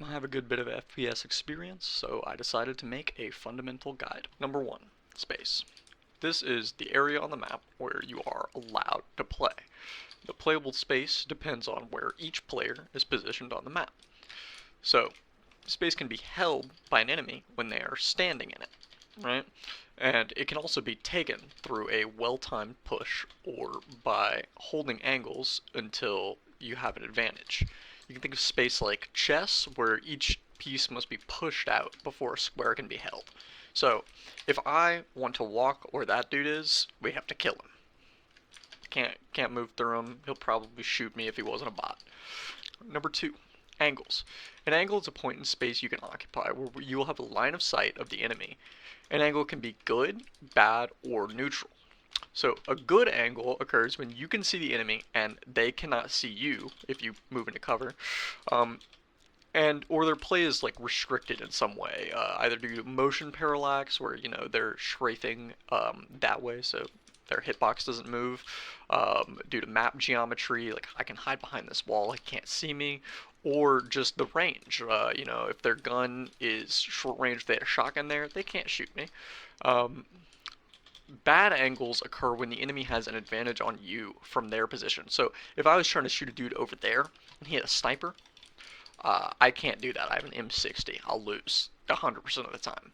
I have a good bit of FPS experience, so I decided to make a fundamental guide. Number 1, space. This is the area on the map where you are allowed to play. The playable space depends on where each player is positioned on the map. So, space can be held by an enemy when they are standing in it, right? And it can also be taken through a well-timed push or by holding angles until you have an advantage. You can think of space like chess, where each piece must be pushed out before a square can be held. So, if I want to walk where that dude is, we have to kill him. Can't move through him. He'll probably shoot me if he wasn't a bot. Number 2, angles. An angle is a point in space you can occupy where you will have a line of sight of the enemy. An angle can be good, bad, or neutral. So a good angle occurs when you can see the enemy and they cannot see you if you move into cover, and or their play is like restricted in some way, either due to motion parallax, where they're strafing that way, so their hitbox doesn't move, due to map geometry, like I can hide behind this wall, he can't see me, or just the range. If their gun is short range, they had a shotgun there, they can't shoot me. Bad angles occur when the enemy has an advantage on you from their position. So if I was trying to shoot a dude over there and he had a sniper, I can't do that. I have an M60. I'll lose 100% of the time.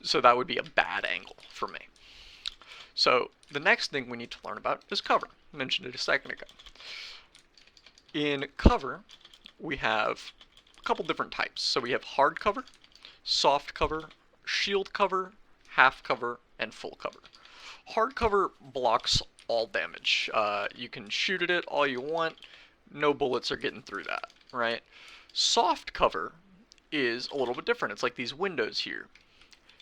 So that would be a bad angle for me. So the next thing we need to learn about is cover. I mentioned it a second ago. In cover, we have a couple different types. So we have hard cover, soft cover, shield cover, half cover, and full cover. Hard cover blocks all damage. You can shoot at it all you want. No bullets are getting through that, right? Soft cover is a little bit different. It's like these windows here.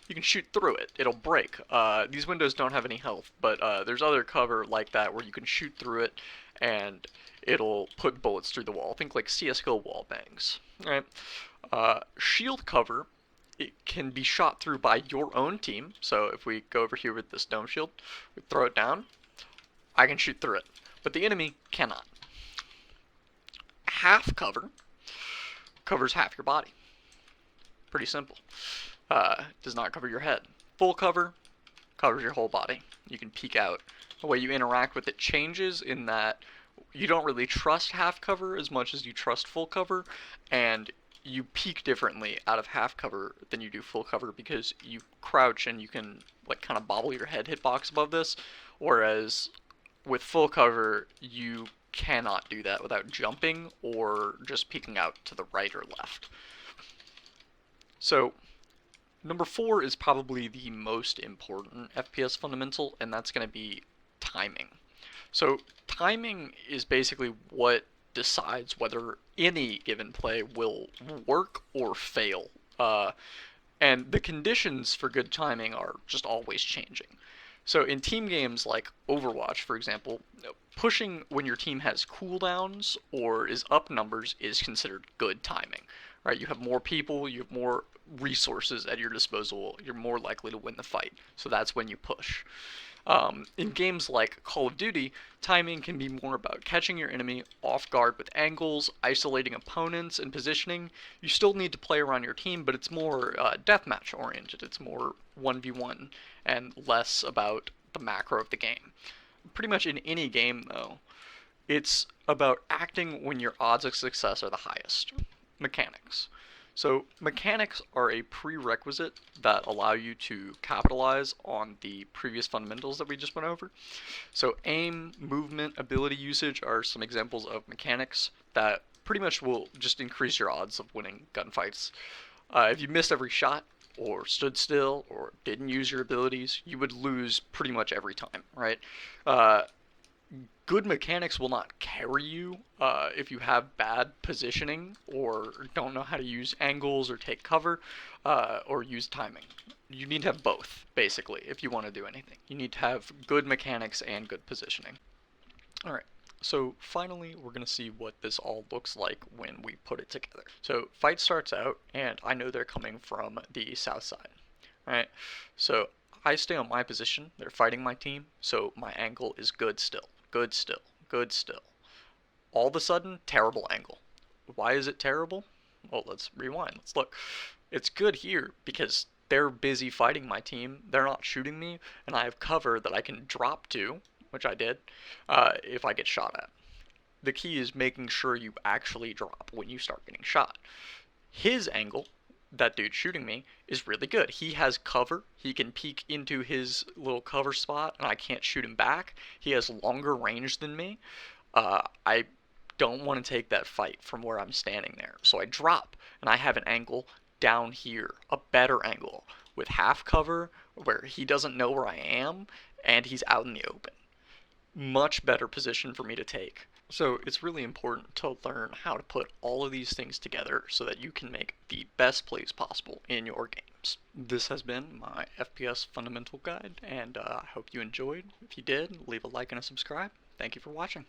You can shoot through it. It'll break. These windows don't have any health, but there's other cover like that where you can shoot through it and it'll put bullets through the wall. Think like CSGO wall bangs, right? Shield cover, it can be shot through by your own team. So if we go over here with this dome shield, we throw it down, I can shoot through it, but the enemy cannot. Half cover covers half your body. Pretty simple. Does not cover your head. Full cover covers your whole body. You can peek out. The way you interact with it changes in that you don't really trust half cover as much as you trust full cover, and you peek differently out of half cover than you do full cover because you crouch and you can like kind of bobble your head hitbox above this, whereas with full cover you cannot do that without jumping or just peeking out to the right or left. So number 4 is probably the most important FPS fundamental, and that's going to be timing. So timing is basically what decides whether any given play will work or fail. And the conditions for good timing are just always changing. So in team games like Overwatch, for example, pushing when your team has cooldowns or is up numbers is considered good timing. Right? You have more people, you have more resources at your disposal, you're more likely to win the fight. So that's when you push. In games like Call of Duty, timing can be more about catching your enemy off guard with angles, isolating opponents, and positioning. You still need to play around your team, but it's more deathmatch oriented. It's more 1v1 and less about the macro of the game. Pretty much in any game, though, it's about acting when your odds of success are the highest. Mechanics. So mechanics are a prerequisite that allow you to capitalize on the previous fundamentals that we just went over. So aim, movement, ability usage are some examples of mechanics that pretty much will just increase your odds of winning gunfights. If you missed every shot, or stood still, or didn't use your abilities, you would lose pretty much every time, right? Good mechanics will not carry you if you have bad positioning or don't know how to use angles or take cover or use timing. You need to have both, basically, if you want to do anything. You need to have good mechanics and good positioning. Alright, so finally we're going to see what this all looks like when we put it together. So fight starts out, and I know they're coming from the south side. Right? So I stay on my position, they're fighting my team, so my angle is good still. Good still. Good still. All of a sudden, terrible angle. Why is it terrible? Well, let's rewind. Let's look. It's good here because they're busy fighting my team. They're not shooting me, and I have cover that I can drop to, which I did, if I get shot at. The key is making sure you actually drop when you start getting shot. His angle, that dude shooting me, is really good. He has cover. He can peek into his little cover spot, and I can't shoot him back. He has longer range than me. I don't want to take that fight from where I'm standing there. So I drop, and I have an angle down here, a better angle, with half cover, where he doesn't know where I am, and he's out in the open. Much better position for me to take. So it's really important to learn how to put all of these things together so that you can make the best plays possible in your games. This has been my FPS Fundamental Guide, and I hope you enjoyed. If you did, leave a like and a subscribe. Thank you for watching.